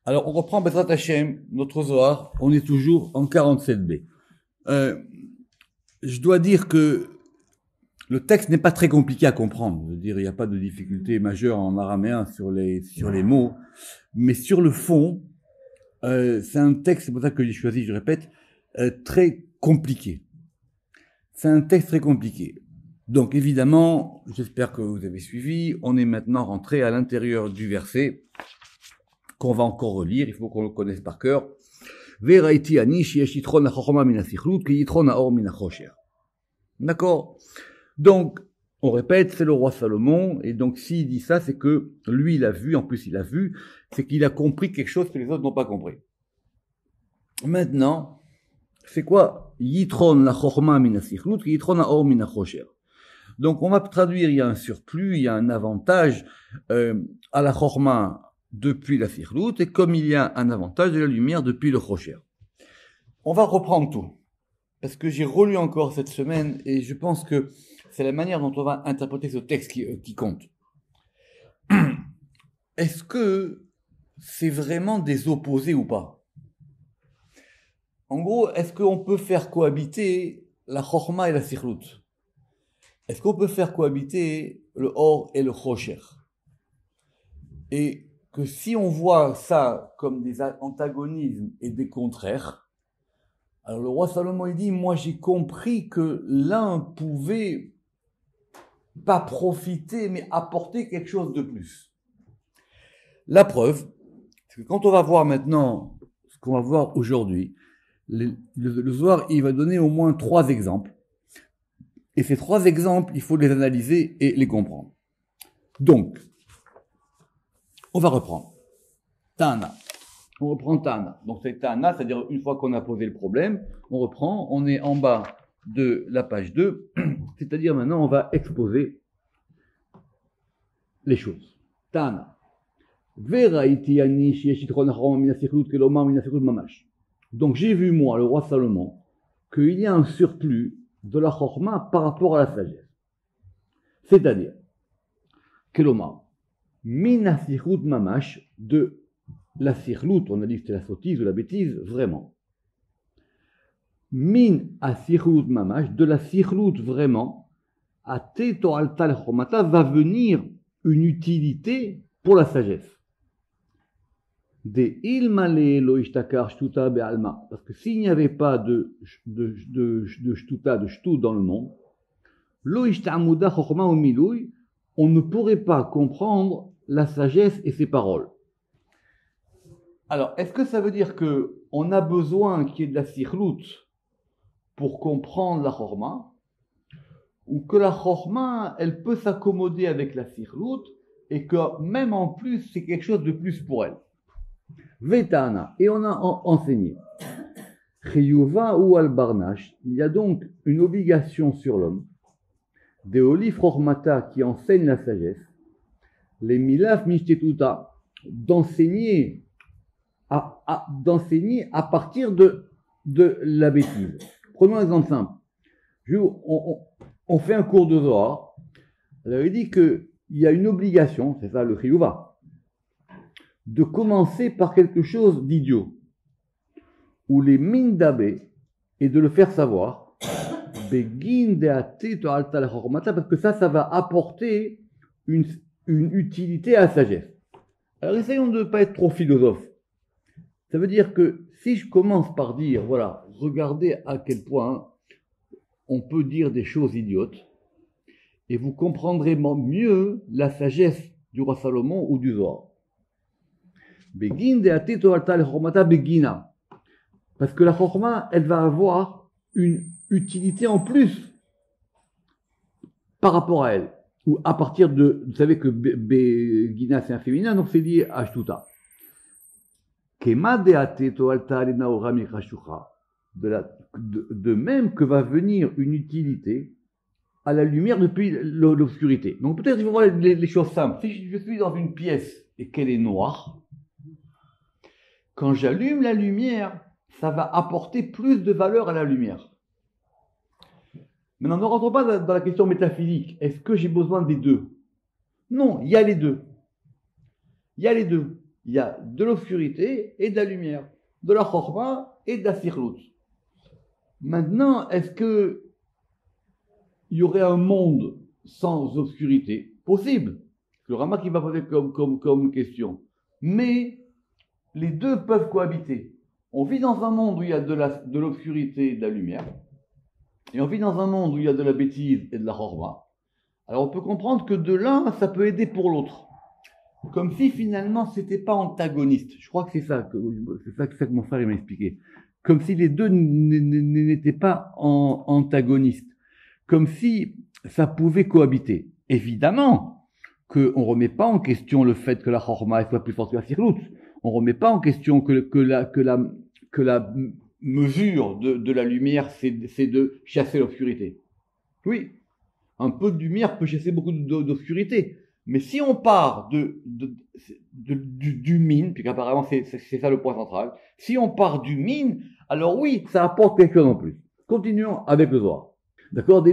Alors, on reprend Bezrat Hashem, notre Zohar. On est toujours en 47b. Je dois dire que le texte n'est pas très compliqué à comprendre. Je veux dire, il n'y a pas de difficulté majeure en araméen sur les mots. Mais sur le fond, c'est un texte, c'est pour ça que j'ai choisi, je répète, très compliqué. C'est un texte très compliqué. Donc, évidemment, j'espère que vous avez suivi. On est maintenant rentré à l'intérieur du verset qu'on va encore relire, il faut qu'on le connaisse par cœur. D'accord? Donc, on répète, c'est le roi Salomon, et donc s'il dit ça, c'est que lui, il a vu, en plus il a vu, c'est qu'il a compris quelque chose que les autres n'ont pas compris. Maintenant, c'est quoi? Yitron la chorma mina sichlut, yitron la or mina chosher. Donc, on va traduire, il y a un surplus, il y a un avantage à la chorma depuis la sichlut, et comme il y a un avantage de la lumière depuis le chosher. On va reprendre tout, parce que j'ai relu encore cette semaine, et je pense que c'est la manière dont on va interpréter ce texte qui compte. Est-ce que c'est vraiment des opposés ou pas? En gros, est-ce qu'on peut faire cohabiter la chorma et la sichlut? Est-ce qu'on peut faire cohabiter le or et le chosher? Et que si on voit ça comme des antagonismes et des contraires, alors le roi Salomon il dit, moi j'ai compris que l'un pouvait pas profiter mais apporter quelque chose de plus. La preuve, c'est que quand on va voir maintenant ce qu'on va voir aujourd'hui, le Zohar il va donner au moins 3 exemples. Et ces 3 exemples, il faut les analyser et les comprendre. Donc, on va reprendre. Tana. On reprend Tana. Donc c'est Tana, c'est-à-dire une fois qu'on a posé le problème, on reprend, on est en bas de la page 2, c'est-à-dire maintenant on va exposer les choses. Tana. Donc j'ai vu moi, le roi Salomon, qu'il y a un surplus de la chorma par rapport à la sagesse. C'est-à-dire, Kelomar, min sichlut mamash, de la sichlut, on a dit que c'était la sottise ou la bêtise, vraiment. Min sichlut mamash, de la sichlut vraiment, à teto altal chomata va venir une utilité pour la sagesse. De ilmale lo ishtakar shtuta be'alma, parce que s'il n'y avait pas de shtuta, de shtout dans le monde, lo ishtamuda chokhma ou milouy, on ne pourrait pas comprendre la sagesse et ses paroles. Alors, est-ce que ça veut dire que on a besoin qu'il y ait de la sichlut pour comprendre la chorma, ou que la chorma, elle peut s'accommoder avec la sichlut, et que même en plus, c'est quelque chose de plus pour elle? Vetana, et on a enseigné. Chiyuva ou al-barnash, il y a donc une obligation sur l'homme, des olif chormata qui enseignent la sagesse, les milaf mishtetuta, d'enseigner à partir de la bêtise. Prenons un exemple simple. On fait un cours de Zohar. Alors il dit qu'il y a une obligation, c'est ça le chiyuva, de commencer par quelque chose d'idiot, ou les mindabé, et de le faire savoir, parce que ça va apporter une utilité à la sagesse. Alors essayons de ne pas être trop philosophe. Ça veut dire que si je commence par dire, voilà, regardez à quel point on peut dire des choses idiotes, et vous comprendrez mieux la sagesse du roi Salomon ou du Zohar. Parce que la chorma, elle va avoir une utilité en plus par rapport à elle. Ou à partir de, vous savez que Begina c'est un féminin, donc c'est lié à Shtuta. De même que va venir une utilité à la lumière depuis l'obscurité. Donc peut-être il faut voir les choses simples. Si je suis dans une pièce et qu'elle est noire, quand j'allume la lumière, ça va apporter plus de valeur à la lumière. Maintenant, ne rentrons pas dans la question métaphysique. Est-ce que j'ai besoin des deux? Non, il y a les deux. Il y il y a de l'obscurité et de la lumière, de la chorma et de la sirlout. Maintenant, est-ce que il y aurait un monde sans obscurité? Possible. Le Rama qui va poser comme question. Mais les deux peuvent cohabiter. On vit dans un monde où il y a de l'obscurité et de la lumière, et on vit dans un monde où il y a de la bêtise et de la chorma. Alors on peut comprendre que de l'un, ça peut aider pour l'autre. Comme si finalement c'était pas antagoniste. Je crois que c'est ça que mon frère m'a expliqué. Comme si les deux n'étaient pas antagonistes. Comme si ça pouvait cohabiter. Évidemment qu'on ne remet pas en question le fait que la chorma soit plus forte que la sirlout. On ne remet pas en question que la mesure de la lumière, c'est de chasser l'obscurité. Oui, un peu de lumière peut chasser beaucoup d'obscurité. Mais si on part du mine, puis qu'apparemment c'est ça le point central, si on part du mine, alors oui, ça apporte quelque chose en plus. Continuons avec le Zohar. D'accord?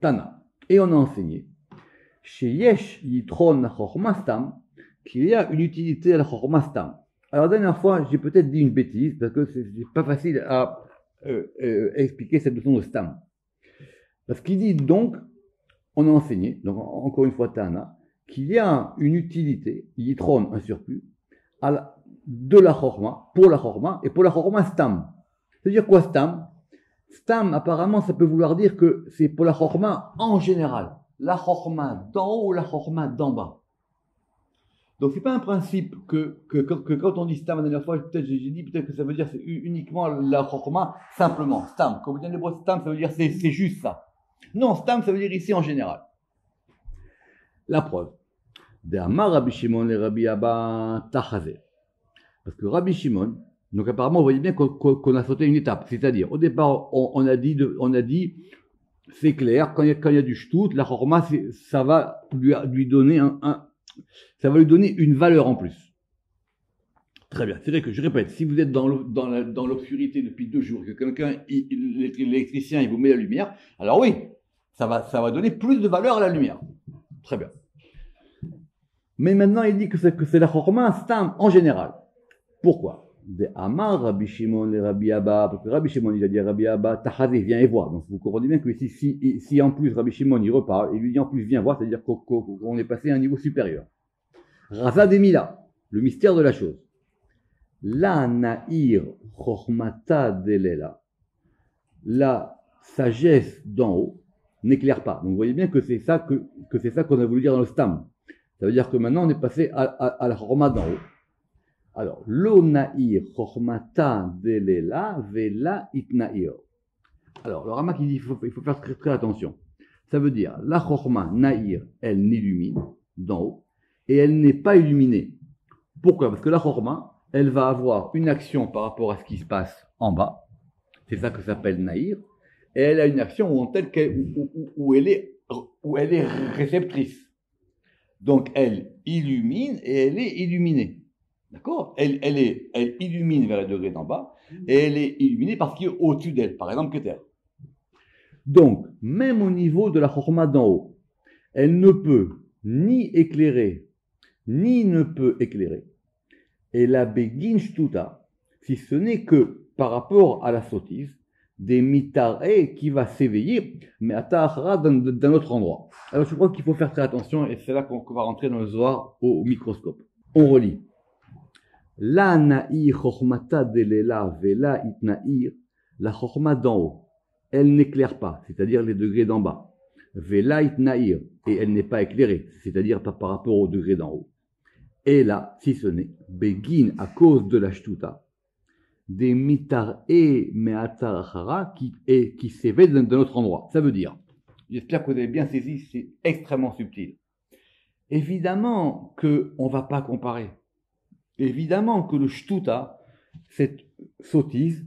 Tana. Et on a enseigné chez Yesh Yitron Chorma Stam qu'il y a une utilité à la Chorma Stam. Alors, la dernière fois, j'ai peut-être dit une bêtise parce que c'est pas facile à expliquer cette notion de Stam. Parce qu'il dit donc, on a enseigné, donc encore une fois Tana, qu'il y a une utilité, Yitron, un surplus, de la Chorma, pour la Chorma, et pour la Chorma Stam. C'est-à-dire quoi Stam? Stam, apparemment, ça peut vouloir dire que c'est pour la chorma en général. La chorma d'en haut ou la chorma d'en bas. Donc, c'est pas un principe que quand on dit Stam la dernière fois, peut-être j'ai dit, peut-être que ça veut dire c'est uniquement la chorma, simplement. Stam. Quand vous dites l'hébreu Stam, ça veut dire c'est juste ça. Non, Stam, ça veut dire ici en général. La preuve. De Amar Rabbi Shimon et Rabbi Abba Tachazé. Parce que Rabbi Shimon, donc apparemment, vous voyez bien qu'on a sauté une étape. C'est-à-dire, au départ, on a dit, c'est clair, quand il y a du shtout, la chorma, ça va lui donner ça va lui donner une valeur en plus. Très bien. C'est vrai que je répète, si vous êtes dans l'obscurité depuis 2 jours, que quelqu'un, l'électricien, il vous met la lumière, alors oui, ça va donner plus de valeur à la lumière. Très bien. Mais maintenant, il dit que c'est la chorma stam en général. Pourquoi? De Amar Rabbi Shimon et Rabbi Abba, parce que Rabbi Shimon il a dit à Rabbi Abba, Tachazé, viens et vois. Donc vous comprenez bien que si en plus Rabbi Shimon il repart, et lui dit en plus viens voir, c'est-à-dire qu'on est passé à un niveau supérieur. Raza Demila, le mystère de la chose. La Na'ir Chochmata Delela, la sagesse d'en haut n'éclaire pas. Donc vous voyez bien que c'est ça qu'on a voulu dire dans le Stam. Ça veut dire que maintenant on est passé à la Chorma d'en haut. Alors, lo na'ir chormata delela vela itna'ir. Alors, le Rama qui dit il faut faire très, très attention. Ça veut dire, la chorma na'ir, elle n'illumine d'en haut, et elle n'est pas illuminée. Pourquoi? Parce que la chorma, elle va avoir une action par rapport à ce qui se passe en bas. C'est ça que ça s'appelle na'ir. Et elle a une action où elle est réceptrice. Donc, elle illumine et elle est illuminée. D'accord? Elle illumine vers les degrés d'en bas, et elle est illuminée parce qu'il est au-dessus d'elle, par exemple Keter. Donc, même au niveau de la chorma d'en haut, elle ne peut ni éclairer, ni ne peut éclairer. Et la begin shtuta, si ce n'est que par rapport à la sottise, des mitare qui va s'éveiller, mais à ta'achara d'un autre endroit. Alors je crois qu'il faut faire très attention, et c'est là qu'on va rentrer dans le Zohar au microscope. On relit. La na'ir chokhmata delela vela itna'ir, la chokhma d'en haut, elle n'éclaire pas, c'est-à-dire les degrés d'en bas. Vela itna'ir, et elle n'est pas éclairée, c'est-à-dire par rapport aux degrés d'en haut. Et là, si ce n'est, begin à cause de la shtuta, des mitar et me'atar achara qui s'éveillent d'un autre endroit. Ça veut dire, j'espère que vous avez bien saisi, c'est extrêmement subtil. Évidemment qu'on ne va pas comparer. Évidemment que le shtuta, cette sottise,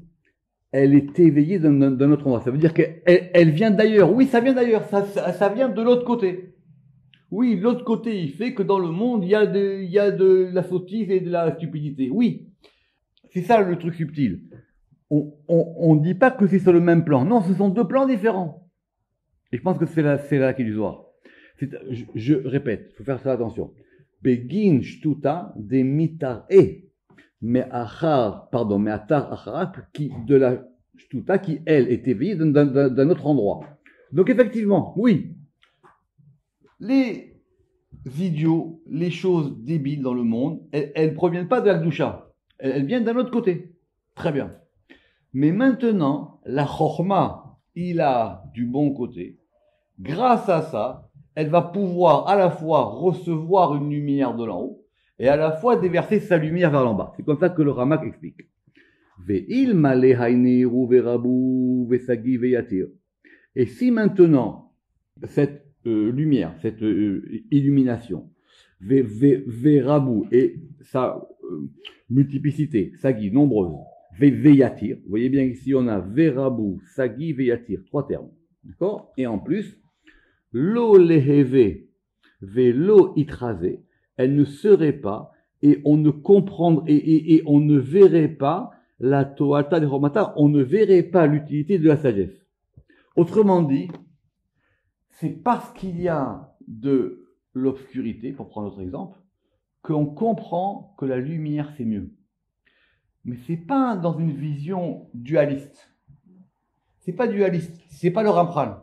elle est éveillée d'un autre endroit. Ça veut dire qu'elle vient d'ailleurs. Oui, ça vient d'ailleurs. Ça vient de l'autre côté. Oui, l'autre côté, il fait que dans le monde, il y a de la sottise et de la stupidité. Oui. C'est ça le truc subtil. On ne dit pas que c'est sur le même plan. Non, ce sont 2 plans différents. Et je pense que c'est là qu'il y a du Zohar. Je répète, il faut faire ça attention. Begin shtuta de mitar'e. Me'atar acharat, qui, de la shtuta qui, elle, est éveillée d'un autre endroit. Donc, effectivement, oui, les idiots, les choses débiles dans le monde, elles proviennent pas de la Gdusha. Elles viennent d'un autre côté. Très bien. Mais maintenant, la Chorma, il a du bon côté. Grâce à ça, elle va pouvoir à la fois recevoir une lumière de l'en haut et à la fois déverser sa lumière vers l'en bas. C'est comme ça que le Ramak explique. Et si maintenant, cette lumière, cette illumination, Verabou et sa multiplicité, Sagi, nombreuse, Veyatir, vous voyez bien ici on a Verabou, Sagi, Veyatir, 3 termes. D'accord? Et en plus, Lo leheve, velo itrase, elle ne serait pas, et on ne comprendrait, et on ne verrait pas la toata de Romata, on ne verrait pas l'utilité de la sagesse. Autrement dit, c'est parce qu'il y a de l'obscurité, pour prendre notre exemple, qu'on comprend que la lumière c'est mieux. Mais c'est pas dans une vision dualiste. C'est pas dualiste, c'est pas le Ramchal.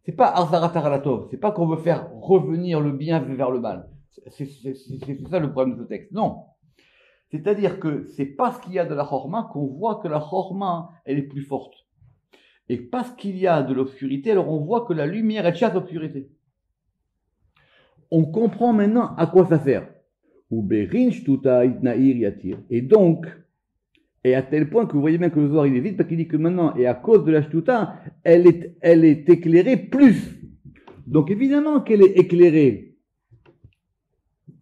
C'est pas Arzarat Aralatov, c'est pas qu'on veut faire revenir le bien vers le mal. C'est ça le problème de ce texte. Non. C'est-à-dire que c'est parce qu'il y a de la Chorma qu'on voit que la Chorma, elle est plus forte. Et parce qu'il y a de l'obscurité, alors on voit que la lumière, elle chasse l'obscurité. On comprend maintenant à quoi ça sert. Et donc, et à tel point que vous voyez bien que le Zohar il est vide, parce qu'il dit que maintenant, et à cause de la shtuta, elle est éclairée plus. Donc évidemment qu'elle est éclairée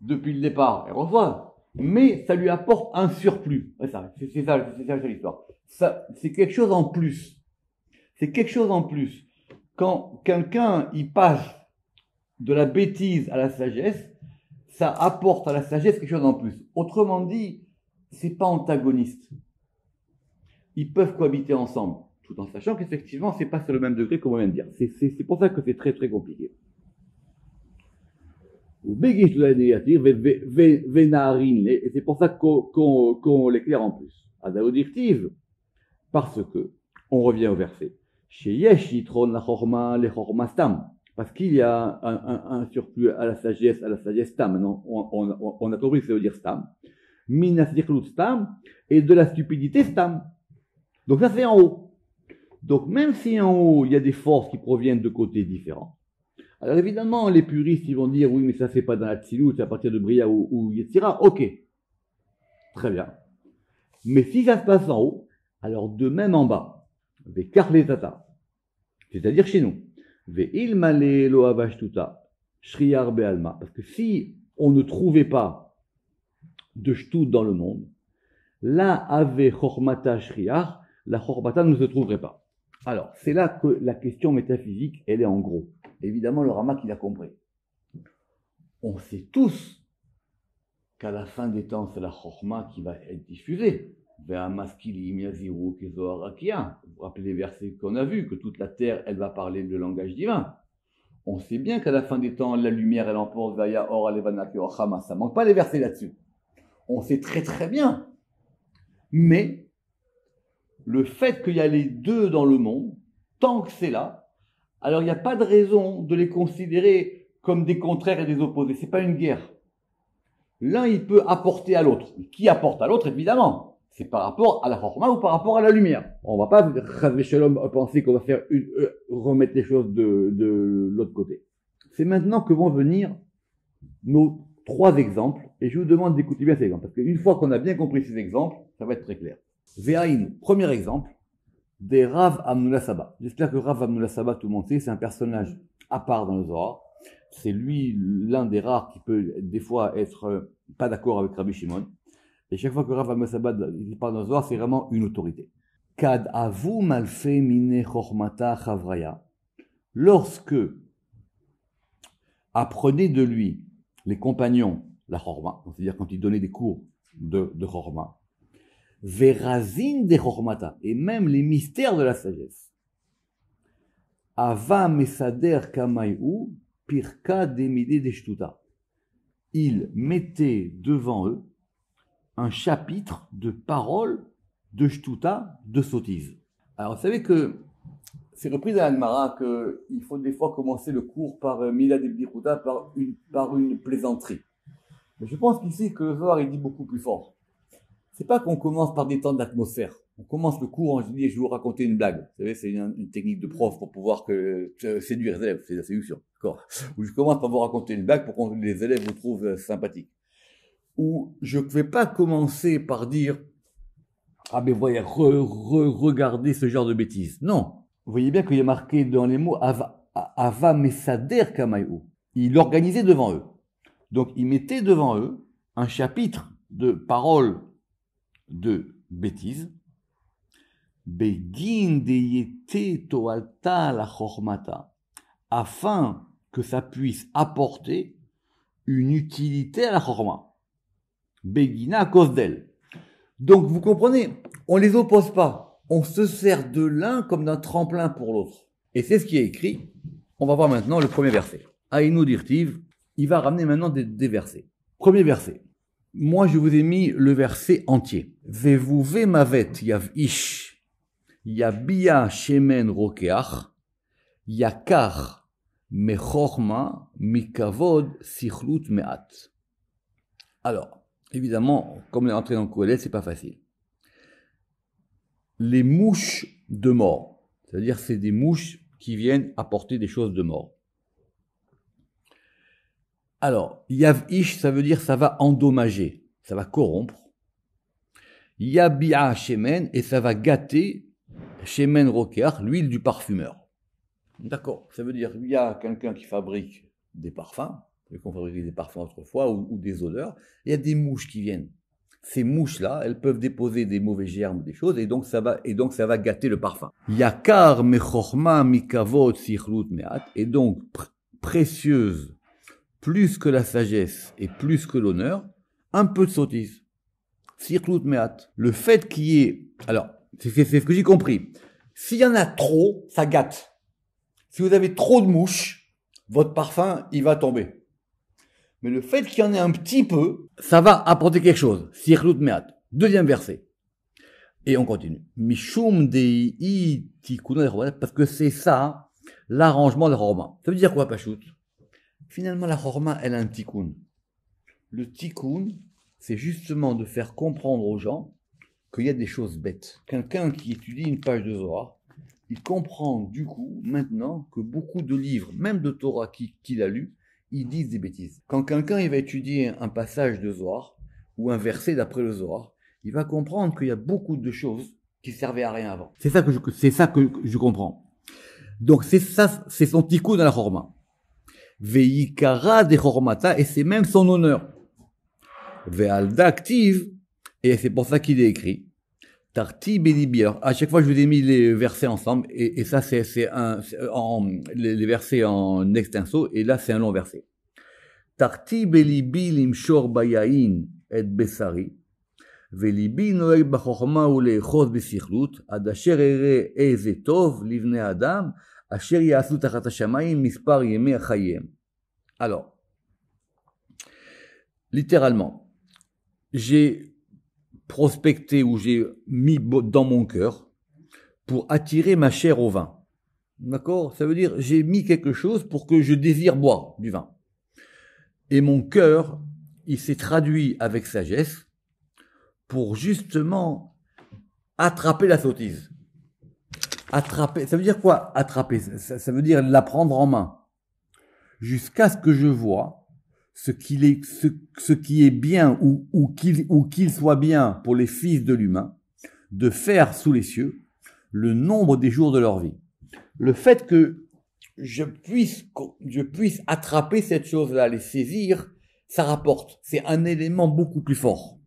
depuis le départ, elle reçoit, mais ça lui apporte un surplus. C'est ça l'histoire. Ça, c'est quelque chose en plus. C'est quelque chose en plus. Quand quelqu'un il passe de la bêtise à la sagesse, ça apporte à la sagesse quelque chose en plus. Autrement dit, c'est pas antagoniste. Ils peuvent cohabiter ensemble, tout en sachant qu'effectivement, c'est pas sur le même degré qu'on vient de dire. C'est pour ça que c'est très très compliqué. Et c'est pour ça qu'on l'éclaire en plus. Adaodirtiv, parce que, on revient au verset. Parce qu'il y a un surplus à la sagesse stam. Non, on a compris que ça veut dire stam. Minasirlut stam, et de la stupidité stam. Donc ça c'est en haut. Donc même si en haut il y a des forces qui proviennent de côtés différents, alors évidemment les puristes ils vont dire oui mais ça c'est pas dans la Tzilut, c'est à partir de Bria ou Yetzira, ok, très bien. Mais si ça se passe en haut, alors de même en bas, avec Karletata, c'est-à-dire chez nous, Ve'ilmale lo avashtuta, Shriyar be'alma, parce que si on ne trouvait pas de shtut dans le monde, là avait Chormata Shriyar, la Chormata ne se trouverait pas. Alors, c'est là que la question métaphysique, elle est en gros. Évidemment, le Ramak, il a compris. On sait tous qu'à la fin des temps, c'est la Chorma qui va être diffusée. Vous vous rappelez les versets qu'on a vus, que toute la terre, elle va parler le langage divin. On sait bien qu'à la fin des temps, la lumière, elle emporte Vaya Or Alevana Keochama. Ça manque pas les versets là-dessus. On sait très très bien. Mais, le fait qu'il y a les deux dans le monde, tant que c'est là, alors il n'y a pas de raison de les considérer comme des contraires et des opposés. C'est pas une guerre. L'un, il peut apporter à l'autre. Qui apporte à l'autre, évidemment? C'est par rapport à la Chorma ou par rapport à la lumière. On va pas, Chas Shalom, penser qu'on va faire remettre les choses de l'autre côté. C'est maintenant que vont venir nos 3 exemples, et je vous demande d'écouter bien ces exemples, parce qu'une fois qu'on a bien compris ces exemples, ça va être très clair. Ve'aïn, premier exemple, des Rav Amnullah Saba. J'espère que Rav Amnullah Saba, tout le monde sait, c'est un personnage à part dans le Zohar. C'est lui l'un des rares qui peut des fois être pas d'accord avec Rabbi Shimon. Et chaque fois que Rav Amnullah Saba parle dans le Zohar, c'est vraiment une autorité. Kad avu malfe mine chormata chavraya. Lorsque apprenaient de lui les compagnons la chorma, c'est-à-dire quand ils donnaient des cours de chorma, Verazin de Chormata, et même les mystères de la sagesse. Ava Mesader Kamayu, Pirka Demide de Shtuta. il mettait devant eux un chapitre de paroles de shtuta, de sottise. Alors, vous savez que c'est repris dans l'Agmara qu'il faut des fois commencer le cours par Mila de Bdichuta, par une plaisanterie. Mais je pense qu'ici que le Zohar il dit beaucoup plus fort. C'est pas qu'on commence par des temps d'atmosphère. On commence le cours, je dis, je vais vous raconter une blague. Vous savez, c'est une technique de prof pour pouvoir séduire les élèves, c'est la séduction. D'accord. Ou je commence par vous raconter une blague pour que les élèves vous trouvent sympathiques. Ou je ne vais pas commencer par dire, ah ben voyez, regardez ce genre de bêtises. Non. Vous voyez bien qu'il y a marqué dans les mots Ava Mesader Kamayu. Il organisait devant eux. Donc il mettait devant eux un chapitre de paroles de bêtises. Begin deyete toalta la chormata. Afin que ça puisse apporter une utilité à la chorma. Begina à cause d'elle. Donc vous comprenez, on les oppose pas. On se sert de l'un comme d'un tremplin pour l'autre. Et c'est ce qui est écrit. On va voir maintenant le premier verset. Aïnou dirtiv, il va ramener maintenant des versets. Premier verset. Moi, je vous ai mis le verset entier. Vevuve mavet yav ish, yabia shemen rokeach, yakar mechorma mikavod sichlut meat. Alors, évidemment, comme on est entré dans le Kohelet, c'est pas facile. Les mouches de mort, c'est-à-dire c'est des mouches qui viennent apporter des choses de mort. Alors, yav ish, ça veut dire ça va endommager, ça va corrompre. Yabia shemen, et ça va gâter shemen rokeach, l'huile du parfumeur. D'accord, ça veut dire il y a quelqu'un qui fabrique des parfums, qu'on fabriquait des parfums autrefois, ou des odeurs, il y a des mouches qui viennent. Ces mouches-là, elles peuvent déposer des mauvais germes, des choses, et donc ça va gâter le parfum. Yakar mechorma mikavod sichlut meat, et donc précieuse, plus que la sagesse et plus que l'honneur, un peu de sottise. Sichlut meat. Le fait qu'il y ait, alors, c'est ce que j'ai compris. S'il y en a trop, ça gâte. Si vous avez trop de mouches, votre parfum, il va tomber. Mais le fait qu'il y en ait un petit peu, ça va apporter quelque chose. Sichlut meat. Deuxième verset. Et on continue. Mishum dei tikuna, parce que c'est ça, l'arrangement de la chorma. Ça veut dire quoi, Pachout? Finalement, la chorma, elle a un tikkun. Le tikkun, c'est justement de faire comprendre aux gens qu'il y a des choses bêtes. Quelqu'un qui étudie une page de Zohar, il comprend du coup, maintenant, que beaucoup de livres, même de Torah qu'il a lu, ils disent des bêtises. Quand quelqu'un il va étudier un passage de Zohar, ou un verset d'après le Zohar, il va comprendre qu'il y a beaucoup de choses qui servaient à rien avant. C'est ça que je comprends. Donc c'est ça, c'est son tikkun dans la chorma. Veikara de chormata, et c'est même son honneur. Ve'alda active, et c'est pour ça qu'il est écrit. Tarti belibi. Alors, à chaque fois, je vous ai mis les versets ensemble, et ça, c'est les versets en extenso, et là, c'est un long verset. Tarti belibi limshor bayain et besari, velibi noeg bachorma ou leechos besichlut, ad asher ere eze tov livne adam, asher yasu tachat hashamayim mispar yemei achayim. Alors, littéralement, j'ai prospecté ou j'ai mis dans mon cœur pour attirer ma chair au vin. D'accord? Ça veut dire j'ai mis quelque chose pour que je désire boire du vin. Et mon cœur, il s'est traduit avec sagesse pour justement attraper la sottise. Attraper, ça veut dire quoi? Attraper, ça veut dire la prendre en main. Jusqu'à ce que je vois ce qui est bien ou qu'il soit bien pour les fils de l'humain, de faire sous les cieux le nombre des jours de leur vie. Le fait que je puisse attraper cette chose-là, les saisir, ça rapporte. C'est un élément beaucoup plus fort.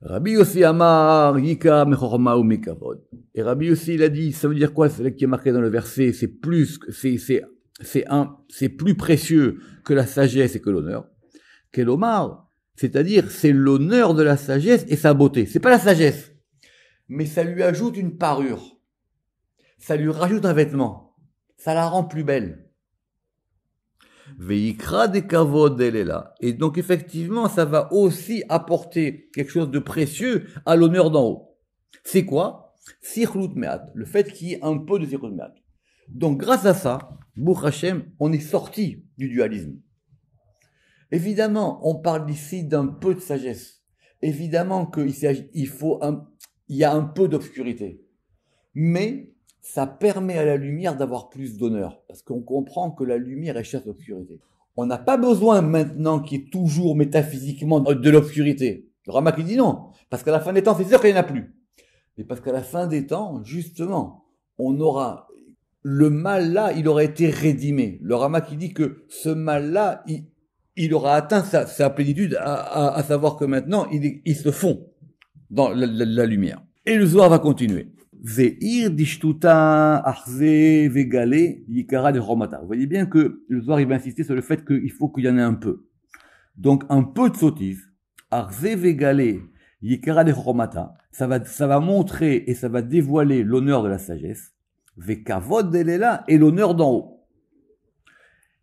Rabbi Yossi Amar, Yika Mechorma ou Mikavod. Et Rabbi Yossi, il a dit, ça veut dire quoi, c'est là qui est marqué dans le verset, c'est plus précieux que la sagesse et que l'honneur. Kelomar, c'est-à-dire, c'est l'honneur de la sagesse et sa beauté. C'est pas la sagesse. Mais ça lui ajoute une parure. Ça lui rajoute un vêtement. Ça la rend plus belle. Veikra de kavod elela. Et donc, effectivement, ça va aussi apporter quelque chose de précieux à l'honneur d'en haut. C'est quoi? Sikhlut me'at. Le fait qu'il y ait un peu de sikhlut me'at. Donc, grâce à ça, Baruch Hashem, on est sorti du dualisme. Évidemment, on parle ici d'un peu de sagesse. Évidemment qu'il y a un peu d'obscurité. Mais, ça permet à la lumière d'avoir plus d'honneur. Parce qu'on comprend que la lumière est chasse l'obscurité. On n'a pas besoin maintenant qu'il y ait toujours métaphysiquement de l'obscurité. Le Ramak dit non. Parce qu'à la fin des temps, c'est sûr qu'il n'y en a plus. Mais parce qu'à la fin des temps, justement, on aura, le mal là, il aura été rédimé. Le Ramak dit que ce mal là, il aura atteint sa plénitude, à savoir que maintenant, il se fond dans la lumière. Et le Zohar va continuer. Ve'ir dishtuta achze vegale yikara de romata. Vous voyez bien que le Zohar, il va insister sur le fait qu'il faut qu'il y en ait un peu. Donc, un peu de sottise, achze vegale yikara de romata, ça va montrer et ça va dévoiler l'honneur de la sagesse. Vekavod delela et l'honneur d'en haut.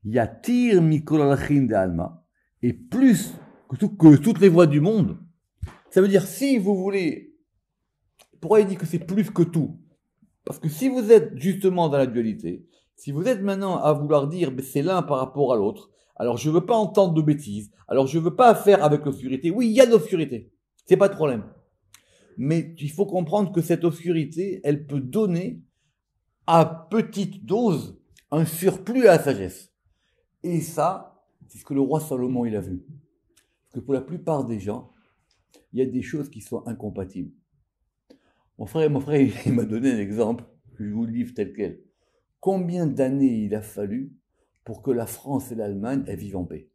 Yatir mikol alachin de alma, et plus que toutes les voies du monde. Ça veut dire, si vous voulez, pourquoi il dit que c'est plus que tout? Parce que si vous êtes justement dans la dualité, si vous êtes maintenant à vouloir dire c'est l'un par rapport à l'autre, alors je veux pas entendre de bêtises, alors je veux pas affaire avec l'obscurité. Oui, il y a de l'obscurité, c'est pas de problème. Mais il faut comprendre que cette obscurité, elle peut donner à petite dose un surplus à la sagesse. Et ça, c'est ce que le roi Salomon il a vu. Parce que pour la plupart des gens, il y a des choses qui sont incompatibles. Mon frère, il m'a donné un exemple, que je vous le livre tel quel. Combien d'années il a fallu pour que la France et l'Allemagne elles vivent en paix?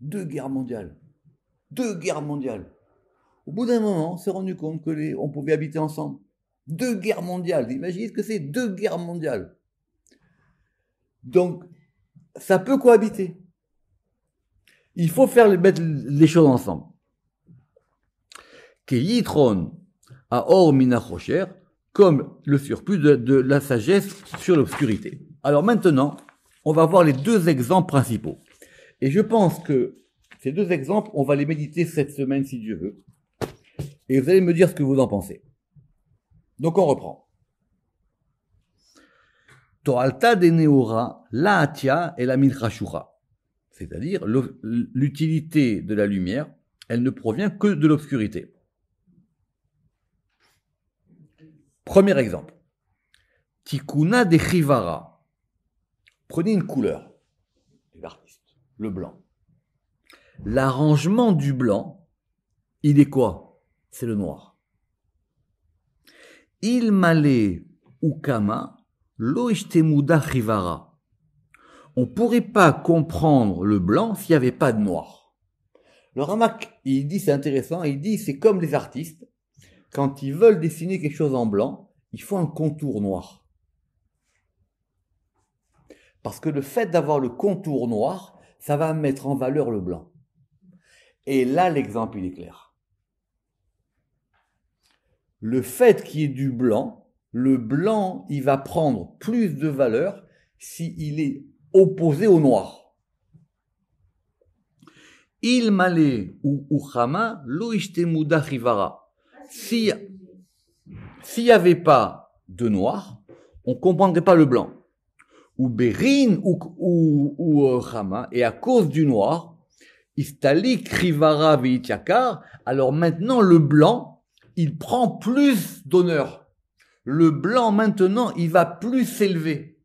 2 guerres mondiales. 2 guerres mondiales. Au bout d'un moment, on s'est rendu compte on pouvait habiter ensemble. 2 guerres mondiales. Imaginez ce que c'est, 2 guerres mondiales. Donc, ça peut cohabiter. Il faut mettre les choses ensemble. Keyitron à or mina chocher, comme le surplus de la sagesse sur l'obscurité. Alors maintenant, on va voir les 2 exemples principaux. Et je pense que ces 2 exemples, on va les méditer cette semaine si Dieu veut. Et vous allez me dire ce que vous en pensez. Donc on reprend. Toalta de neora, la atia et la minchashura. C'est-à-dire l'utilité de la lumière, elle ne provient que de l'obscurité. Premier exemple. Tikuna de chivara. Prenez une couleur, l'artiste, le blanc. L'arrangement du blanc, il est quoi? C'est le noir. Il male ukama lo ishtemuda chivara. On ne pourrait pas comprendre le blanc s'il n'y avait pas de noir. Le Ramak, il dit, c'est intéressant, il dit, c'est comme les artistes. Quand ils veulent dessiner quelque chose en blanc, il faut un contour noir. Parce que le fait d'avoir le contour noir, ça va mettre en valeur le blanc. Et là, l'exemple, il est clair. Le fait qu'il y ait du blanc, le blanc, il va prendre plus de valeur s'il est opposé au noir. Il male ou uchama lo ishtemuda chivara. S'il n'y avait pas de noir, on ne comprendrait pas le blanc. Ou berin ou chama, et à cause du noir, istali krivara veitiakar, alors maintenant le blanc, il prend plus d'honneur. Le blanc maintenant, il va plus s'élever.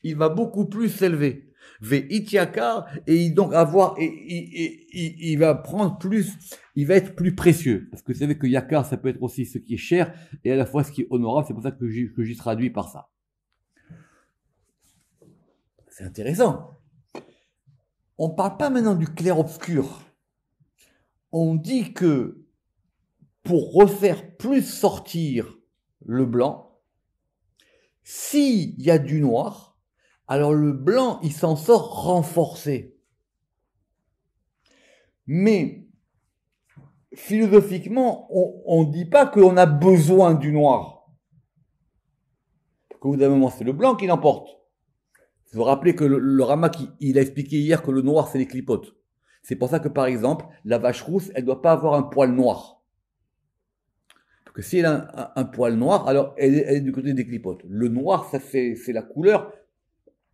Il va beaucoup plus s'élever. Veitiakar, et donc il va prendre plus, il va être plus précieux. Parce que vous savez que yakar, ça peut être aussi ce qui est cher, et à la fois ce qui est honorable, c'est pour ça que j'y traduis par ça. C'est intéressant. On ne parle pas maintenant du clair-obscur. On dit que pour refaire plus sortir le blanc, s'il y a du noir, alors le blanc, il s'en sort renforcé. Mais philosophiquement, on ne dit pas qu'on a besoin du noir. Parce qu'au bout d'un moment, c'est le blanc qui l'emporte. Vous vous rappelez que le Rama, il a expliqué hier que le noir, c'est les clipotes. C'est pour ça que, par exemple, la vache rousse, elle doit pas avoir un poil noir. Parce que si elle a un poil noir, alors elle est du côté des clipotes. Le noir, ça c'est la couleur.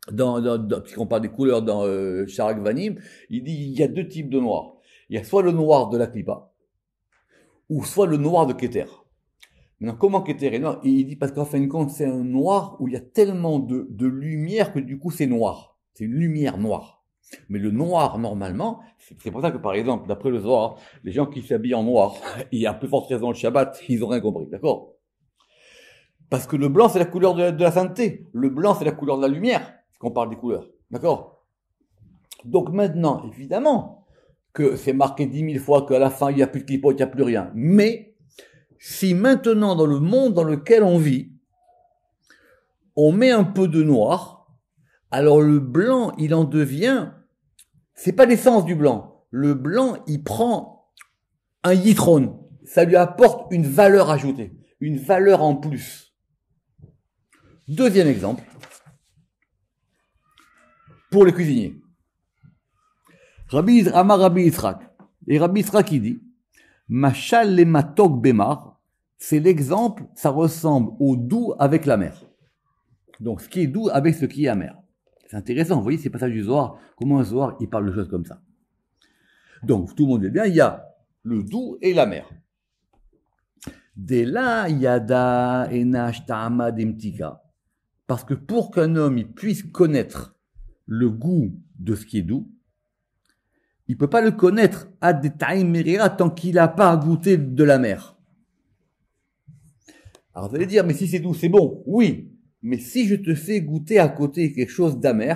Puisqu'on parle des couleurs dans Sharak Vanim, il dit il y a deux types de noir. Il y a soit le noir de la clipa, ou soit le noir de Keter. Maintenant, comment Keter est noir? Il dit parce qu'en fin de compte, c'est un noir où il y a tellement de lumière que du coup c'est noir. C'est une lumière noire. Mais le noir, normalement, c'est pour ça que par exemple, d'après le Zohar, les gens qui s'habillent en noir, il y a plus forte raison le Shabbat, ils ont rien compris, d'accord? Parce que le blanc, c'est la couleur de la sainteté. Le blanc, c'est la couleur de la lumière, qu'on parle des couleurs, d'accord? Donc maintenant, évidemment, que c'est marqué 10 000 fois qu'à la fin, il n'y a plus de clipot, il n'y a plus rien. Mais, si maintenant, dans le monde dans lequel on vit, on met un peu de noir, alors le blanc, il en devient, c'est pas l'essence du blanc. Le blanc, il prend un yitron. Ça lui apporte une valeur ajoutée, une valeur en plus. Deuxième exemple, pour les cuisiniers. Rabbi Yitzhak. Et Rabbi Yitzhak, il dit, Machal le matok bemar, c'est l'exemple, ça ressemble au doux avec la mer. Donc, ce qui est doux avec ce qui est amer. C'est intéressant, vous voyez ces passages du Zohar, comment un Zohar, il parle de choses comme ça. Donc, tout le monde est bien, il y a le doux et la mer. Dès là, yada enash ta'ama demtika. Parce que pour qu'un homme il puisse connaître le goût de ce qui est doux, il peut pas le connaître à des taïmerira tant qu'il n'a pas goûté de la mer. Alors vous allez dire, mais si c'est doux, c'est bon. Oui, mais si je te fais goûter à côté quelque chose d'amer,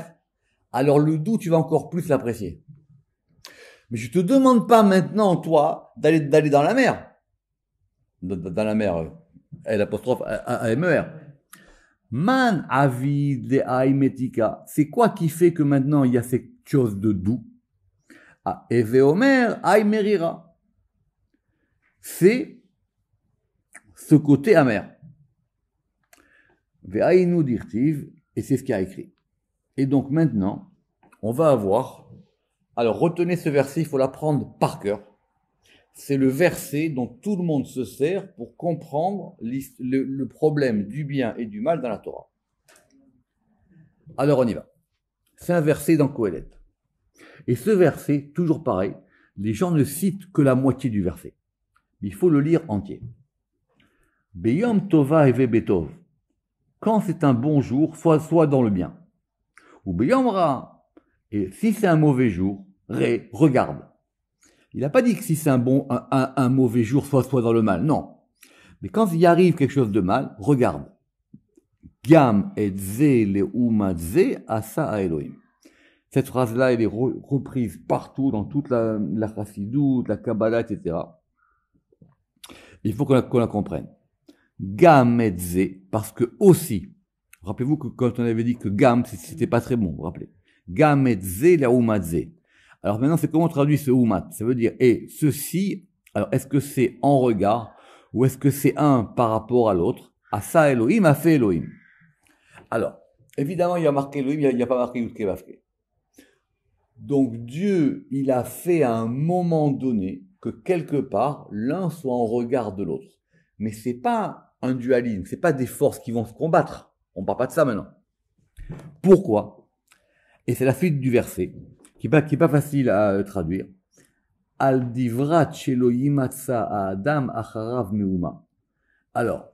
alors le doux, tu vas encore plus l'apprécier. Mais je te demande pas maintenant, toi, d'aller dans la mer. Dans la mer, l'apostrophe A-M-E-R. Man avid de aimetika. C'est quoi qui fait que maintenant il y a cette chose de doux? Ah, Eveomer aimerira. C'est ce côté amer. Ve'ainu dirtiv, et c'est ce qu'il a écrit. Et donc maintenant, on va avoir, alors retenez ce verset, il faut l'apprendre par cœur. C'est le verset dont tout le monde se sert pour comprendre le problème du bien et du mal dans la Torah. Alors on y va. C'est un verset dans Kohelet. Et ce verset, toujours pareil, les gens ne citent que la moitié du verset. Il faut le lire entier. Beyom tova eve betov. Quand c'est un bon jour, soit dans le bien. Ou beyom ra. Et si c'est un mauvais jour, regarde. Il n'a pas dit que si c'est un mauvais jour, soit dans le mal. Non. Mais quand il y arrive quelque chose de mal, regarde. Gam et ze leuma ze asa a Elohim. Cette phrase-là, elle est reprise partout, dans toute la Chassidut, la Kabbalah, etc. Il faut qu'on la comprenne. Gam et ze, parce que aussi, rappelez-vous que quand on avait dit que gam, c'était pas très bon, vous vous rappelez. Gam et ze leuma ze. Alors maintenant, c'est comment on traduit ce umat? Ça veut dire, et ceci, alors est-ce que c'est en regard, ou est-ce que c'est un par rapport à l'autre? Asa Elohim a fait Elohim. Alors, évidemment, il y a marqué Elohim, il n'y a pas marqué Yudke Vavke. Donc Dieu, il a fait à un moment donné que quelque part, l'un soit en regard de l'autre. Mais c'est pas un dualisme, c'est pas des forces qui vont se combattre. On parle pas de ça maintenant. Pourquoi? Et c'est la suite du verset, qui est pas facile à traduire. Al divrat sheloyim atsa adam acharav meuma. Alors,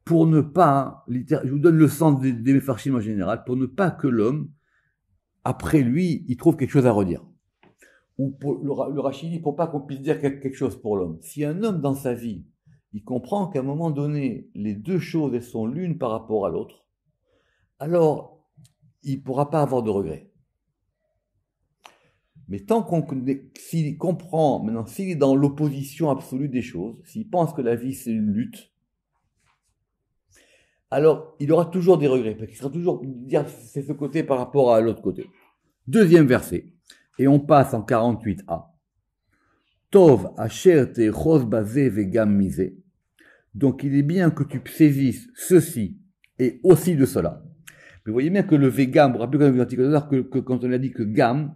pour ne pas, je vous donne le sens des Mefarshim en général, pour ne pas que l'homme, après lui, il trouve quelque chose à redire. Ou pour le Rashi dit, pour pas qu'on puisse dire quelque chose pour l'homme. Si un homme dans sa vie, il comprend qu'à un moment donné, les deux choses, elles sont l'une par rapport à l'autre, alors, il pourra pas avoir de regrets. Mais tant s'il comprend, maintenant, s'il est dans l'opposition absolue des choses, s'il pense que la vie c'est une lutte, alors il aura toujours des regrets, parce qu'il sera toujours dire c'est ce côté par rapport à l'autre côté. Deuxième verset, et on passe en 48a. Tov asher te chos bazé vegam misé. Donc il est bien que tu saisisses ceci et aussi de cela. Mais vous voyez bien que le végam, vous vous rappelez quand même que quand on a dit que gam,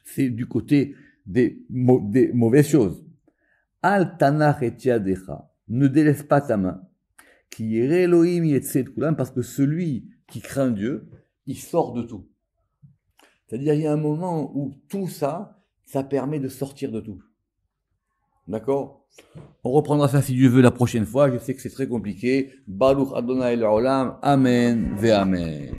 c'est du côté des mauvaises choses. Al tanach et tiadecha, ne délaisse pas ta main. Qui irait Elohim yetzet kulam, parce que celui qui craint Dieu, il sort de tout. C'est-à-dire, il y a un moment où tout ça, ça permet de sortir de tout. D'accord? On reprendra ça si Dieu veut la prochaine fois. Je sais que c'est très compliqué. Baruch Adonai l'Olam. Amen ve Amen.